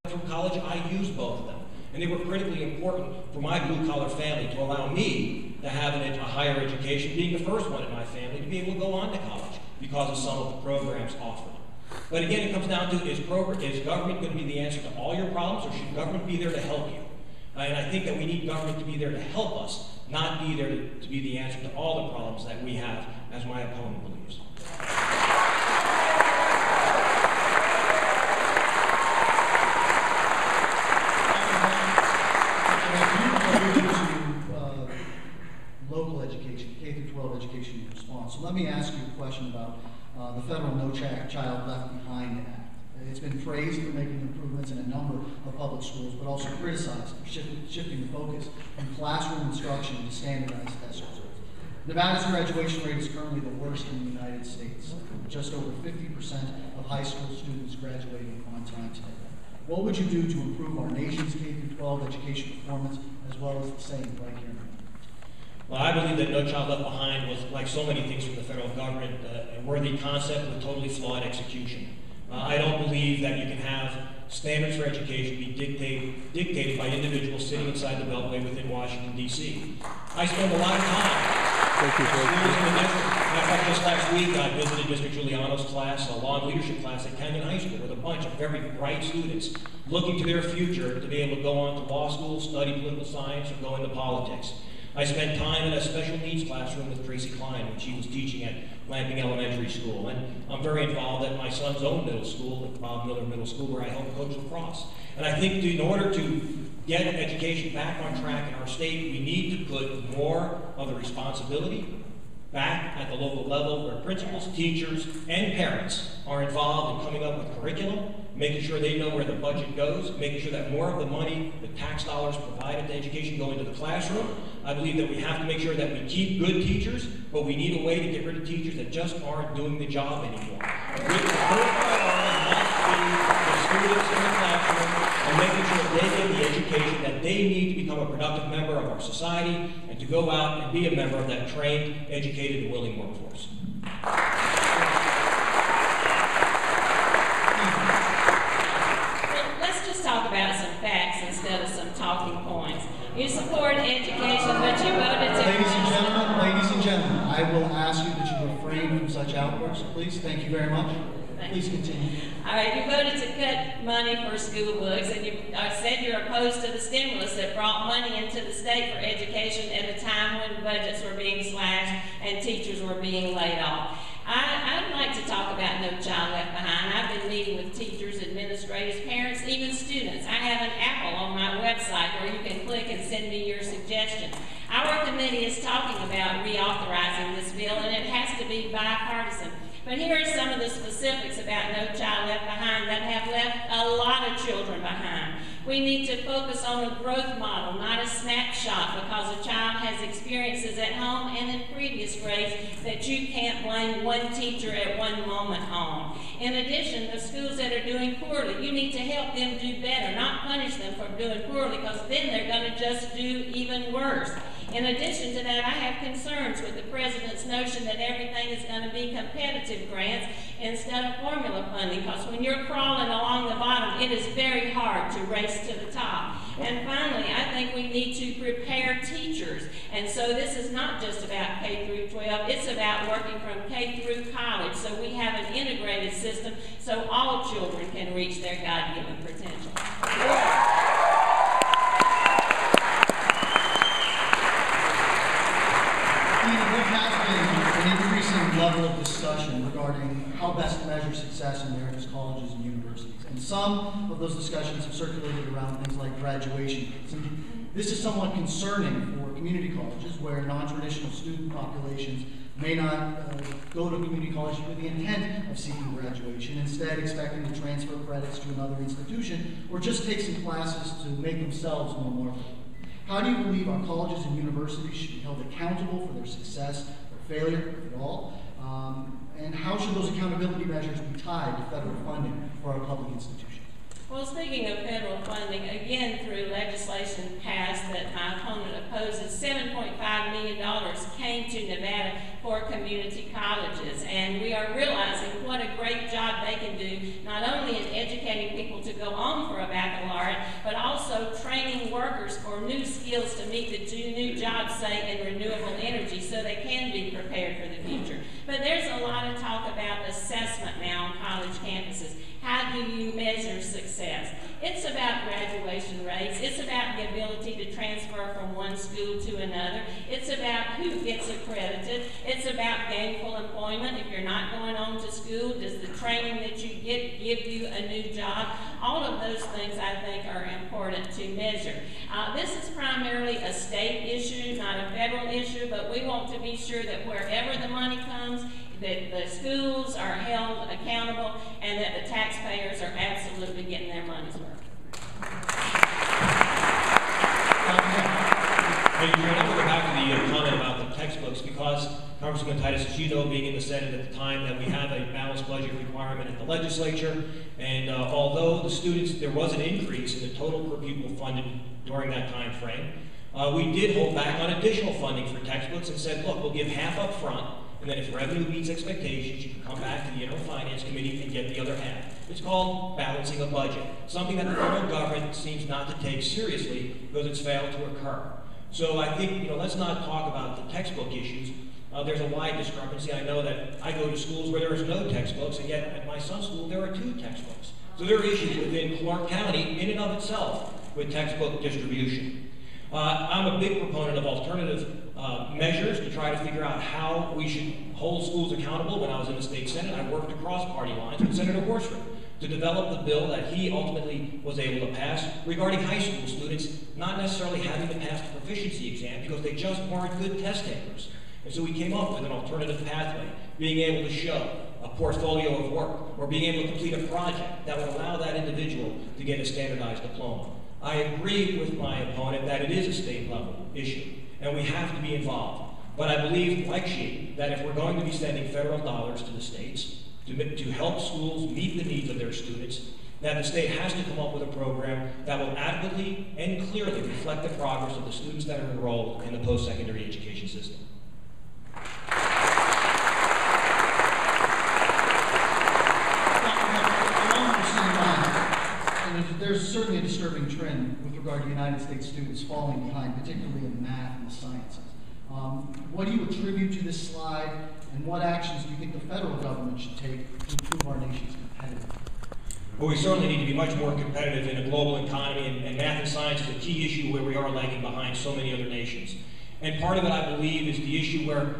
through college, I used both of them. And they were critically important for my blue-collar family to allow me to have a higher education, being the first one in my family to be able to go on to college because of some of the programs offered. But again, it comes down to, is government going to be the answer to all your problems, or should government be there to help you? And I think that we need government to be there to help us, not be there to be the answer to all the problems that we have, as my opponent believes. Local education, K-12 education response. So let me ask you a question about the federal No Child Left Behind Act. It's been praised for making improvements in a number of public schools, but also criticized for shifting the focus from classroom instruction to standardized test results. Nevada's graduation rate is currently the worst in the United States, with just over 50% of high school students graduating on time today. What would you do to improve our nation's K-12 education performance, as well as the same right here? Well, I believe that No Child Left Behind was, like so many things from the federal government, a worthy concept with totally flawed execution. I don't believe that you can have standards for education be dictated by individuals sitting inside the Beltway within Washington, D.C. I spend a lot of time in schools in the district. In fact, just last week I visited District Giuliano's class, a law and leadership class at Kenyon High School, with a bunch of very bright students looking to their future to be able to go on to law school, study political science, or go into politics. I spent time in a special needs classroom with Tracy Klein when she was teaching at Lamping Elementary School. And I'm very involved at my son's own middle school, at Bob Miller Middle School, where I help coach lacrosse. And I think in order to get education back on track in our state, we need to put more of the responsibility back at the local level, where principals, teachers, and parents are involved in coming up with curriculum, making sure they know where the budget goes, making sure that more of the money, the tax dollars provided to education go into the classroom. I believe that we have to make sure that we keep good teachers, but we need a way to get rid of teachers that just aren't doing the job anymore. The first priority must be the students in the classroom and making sure they get the education that they need to become a productive member of our society and to go out and be a member of that trained, educated, and willing workforce. Let's just talk about some facts instead of some talking points. You support education, but you voted to... Ladies and gentlemen, I will ask you that you refrain from such outbursts, please. Thank you very much. Please continue. All right, you voted to cut money for school books, and you said you're opposed to the stimulus that brought money into the state for education at a time when budgets were being slashed and teachers were being laid off. I'd like to talk about No Child Left Behind. I've been meeting with teachers, administrators, parents, even students. I have an Apple on my website where you can click and send me your suggestion. Our committee is talking about reauthorizing this bill, and it has to be bipartisan. But here are some of the specifics about No Child Left Behind that have left a lot of children behind. We need to focus on a growth model, not a snapshot, because a child has experiences at home and in previous grades that you can't blame one teacher at one moment on. In addition, the schools that are doing poorly, you need to help them do better, not punish them for doing poorly, because then they're going to just do even worse. In addition to that, I have concerns with the president's notion that everything is going to be competitive grants instead of formula funding, because when you're crawling along the bottom, it is very hard to race to the top. And finally, I think we need to prepare teachers. And so this is not just about K through 12, it's about working from K through college, so we have an integrated system so all children can reach their God-given potential. There has been an increasing level of discussion regarding how best to measure success in America's colleges and universities. And some of those discussions have circulated around things like graduation rates. And this is somewhat concerning for community colleges where non-traditional student populations may not go to community colleges with the intent of seeking graduation, instead expecting to transfer credits to another institution or just take some classes to make themselves more marketable. How do you believe our colleges and universities should be held accountable for their success or failure, if at all? And how should those accountability measures be tied to federal funding for our public institutions? Well, speaking of federal funding, again, through legislation passed that my opponent opposes, $7.5 million came to Nevada for community colleges. And we are realizing what a great job they can do, not only in educating people to go go on for a baccalaureate, but also training workers for new skills to meet the new jobs, say, in renewable energy, so they can be prepared for the future. But there's a lot of talk about assessment now on college campuses. How do you measure success? It's about graduation rates. It's about the ability to transfer from one school to another. It's about who gets accredited. It's about gainful employment. If you're not going on to school, does the training that you get give you a new job? All of those things, I think, are important to measure. This is primarily a state issue, not a federal issue, but we want to be sure that wherever the money comes, that the schools are held accountable and that the taxpayers are absolutely getting their money's worth. Hey, Jan, I want to go back to the comment about the textbooks because Congressman Titus, as you know, being in the Senate at the time, that we have a balanced budget requirement in the legislature, and although the students, there was an increase in the total per pupil funded during that time frame, we did hold back on additional funding for textbooks and said, look, we'll give half up front, and then if revenue meets expectations, you can come back to the Interim Finance Committee and get the other half. It's called balancing a budget, something that the federal government seems not to take seriously because it's failed to occur. So I think, let's not talk about the textbook issues. There's a wide discrepancy. I know that I go to schools where there is no textbooks, and yet at my son's school there are 2 textbooks. So there are issues within Clark County in and of itself with textbook distribution. I'm a big proponent of alternative measures to try to figure out how we should hold schools accountable. When I was in the state Senate, I worked across party lines with Senator Horsford to develop the bill that he ultimately was able to pass regarding high school students not necessarily having to pass the proficiency exam because they just weren't good test takers. And so we came up with an alternative pathway, being able to show a portfolio of work or being able to complete a project that would allow that individual to get a standardized diploma. I agree with my opponent that it is a state level issue and we have to be involved. But I believe, like she, that if we're going to be sending federal dollars to the states to help schools meet the needs of their students, that the state has to come up with a program that will adequately and clearly reflect the progress of the students that are enrolled in the post-secondary education system. There's certainly a disturbing trend with regard to United States students falling behind, particularly in math and the sciences. What do you attribute to this slide, and what actions do you think the federal government should take to improve our nation's competitiveness? Well, we certainly need to be much more competitive in a global economy, and math and science is a key issue where we are lagging behind so many other nations. And part of it, I believe, is the issue where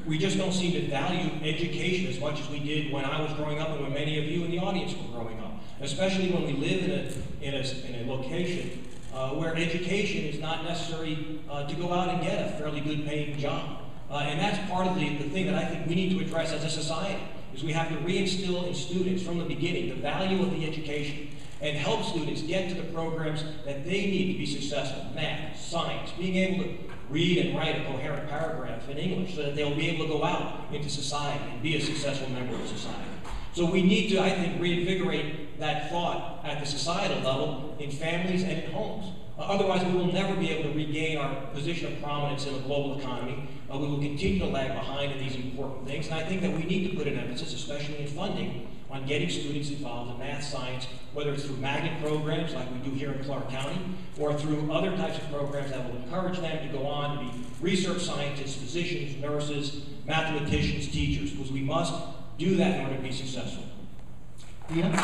we just don't seem to value education as much as we did when I was growing up and when many of you in the audience were growing up, especially when we live in a location where education is not necessary to go out and get a fairly good paying job. And that's part of the thing that I think we need to address as a society, is we have to reinstill in students from the beginning the value of the education and help students get to the programs that they need to be successful. Math, science, being able to read and write a coherent paragraph in English so that they'll be able to go out into society and be a successful member of society. So we need to, I think, reinvigorate that thought at the societal level in families and in homes. Otherwise, we will never be able to regain our position of prominence in the global economy. We will continue to lag behind in these important things. And I think that we need to put an emphasis, especially in funding, on getting students involved in math, science, whether it's through magnet programs like we do here in Clark County, or through other types of programs that will encourage them to go on to be research scientists, physicians, nurses, mathematicians, teachers, because we must do that in order to be successful. Dina? I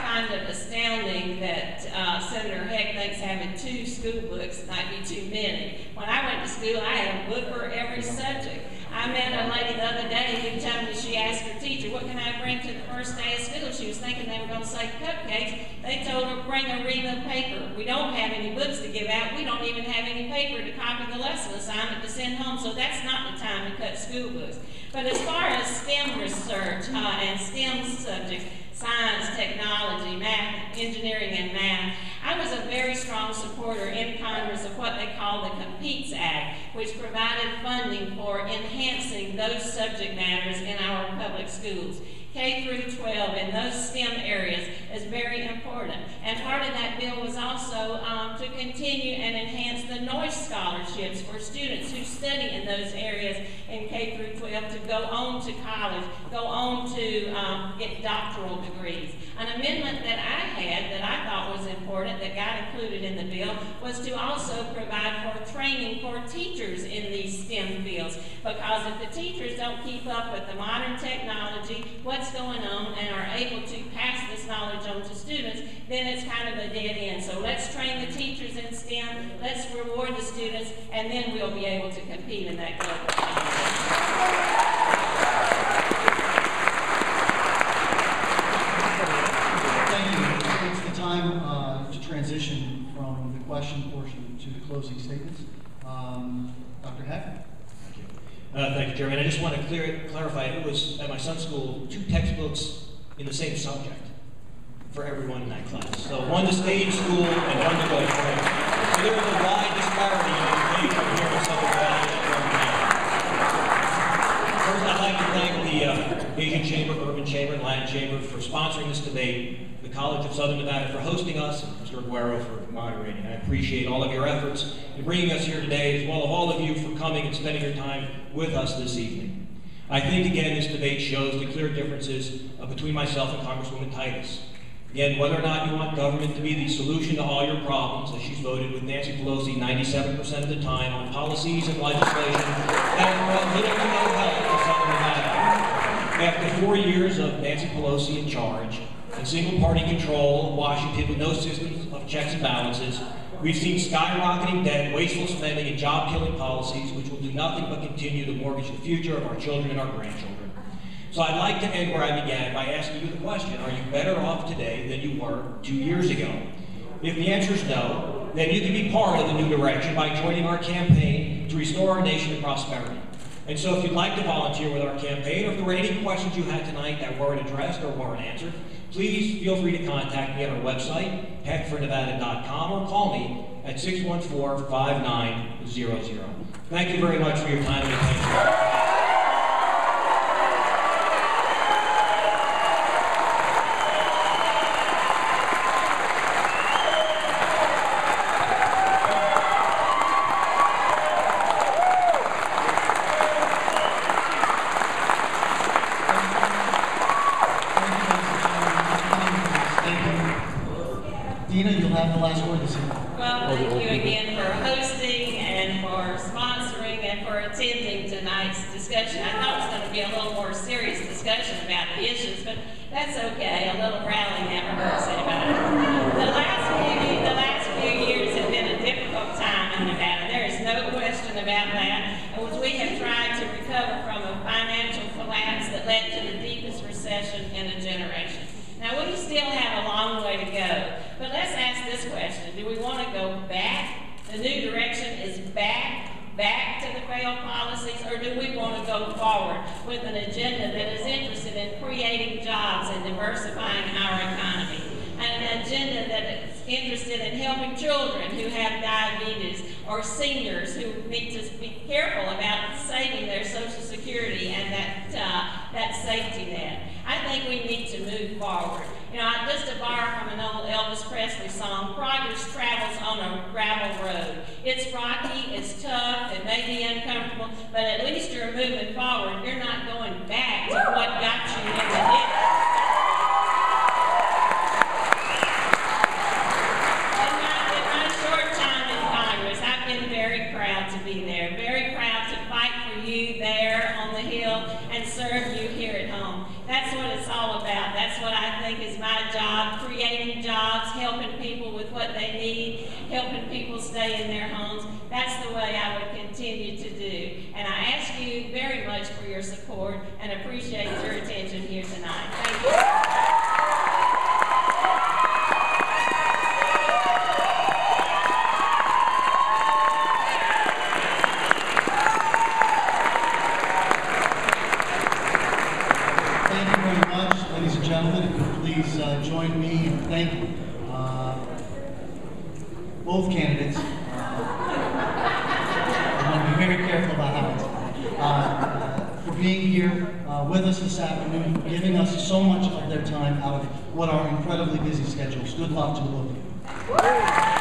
find it astounding that Senator Heck thinks having 2 school books might be too many. When I went to school, I had a book for every subject. I met a lady the other day who told me she asked her teacher, what can I bring to the first day of school? She was thinking they were going to say cupcakes. They told her, bring a ream of paper. We don't have any books to give out. We don't even have any paper to copy the lesson assignment to send home, so that's not the time to cut school books. But as far as STEM research and STEM subjects, science, technology, math, engineering, and math, I was a very strong supporter in Congress of what they call the Competes Act, which provided funding for enhancing those subject matters in our public schools. K through 12 in those STEM areas is very important. And part of that bill was also to continue and enhance the noise scholarships for students who study in those areas in K through 12 to go on to college, go on to get doctoral degrees. An amendment that I had that I thought was important that got included in the bill was to also provide for training for teachers in these STEM fields, because if the teachers don't keep up with the modern technology, what's going on, and are able to pass this knowledge on to students, then it's kind of a dead end. So let's train the teachers in STEM, let's reward the students, and then we'll be able to compete in that global competition. Time to transition from the question portion to the closing statements. Dr. Hackman. Thank you, Chairman. I just want to clarify, it was at my son's school 2 textbooks in the same subject for everyone in that class. So one to stay in school and one to go to college. So there was a wide disparity in education here in Southern Valley. First, I'd like to thank the Asian Chamber, Urban Chamber, and Latin Chamber for sponsoring this debate, the College of Southern Nevada for hosting us, and Mr. Aguero for moderating. I appreciate all of your efforts in bringing us here today, as well as all of you for coming and spending your time with us this evening. I think, again, this debate shows the clear differences between myself and Congresswoman Titus. Again, whether or not you want government to be the solution to all your problems, as she's voted with Nancy Pelosi 97% of the time on policies and legislation that have brought little to no help to Southern Nevada. After 4 years of Nancy Pelosi in charge, and single-party control of Washington with no systems of checks and balances, we've seen skyrocketing debt, wasteful spending, and job-killing policies which will do nothing but continue to mortgage the future of our children and our grandchildren. So I'd like to end where I began by asking you the question, are you better off today than you were 2 years ago? If the answer is no, then you can be part of the new direction by joining our campaign to restore our nation to prosperity. And so if you'd like to volunteer with our campaign, or if there were any questions you had tonight that weren't addressed or weren't answered, please feel free to contact me at our website, heckfornevada.com, or call me at 614-5900. Thank you very much for your time and attention. Dina, you'll have the last word this evening. Well, thank you again for hosting and for sponsoring and for attending tonight's discussion. I thought it was going to be a little more serious discussion about the issues, but that's okay. A little rally never hurts anybody. The last few years have been a difficult time in Nevada. There is no question about that. We have tried to recover from a financial collapse that led to the deepest recession in a generation. Now, we still have a long way to go, but let's ask this question. Do we want to go back? The new direction is back to the failed policies, or do we want to go forward with an agenda that is interested in creating jobs and diversifying our economy? And an agenda that is interested in helping children who have diabetes or seniors who need to be careful about saving their Social Security and that safety net. I think we need to move forward. You know, just to borrow from an old Elvis Presley song, progress travels on a gravel road. It's rocky, it's tough, it may be uncomfortable, but at least you're moving forward. You're not going back to what got you in the ditch. Be there. Very proud to fight for you there on the Hill and serve you here at home. That's what it's all about. That's what I think is my job, creating jobs, helping people with what they need, helping people stay in their homes. That's the way I would continue to do. And I ask you very much for your support and appreciate your attention here tonight. Thank you. Join me in thanking both candidates. I want to be very careful about how it's for being here with with us this afternoon, for giving us so much of their time out of what are incredibly busy schedules. Good luck to all of you.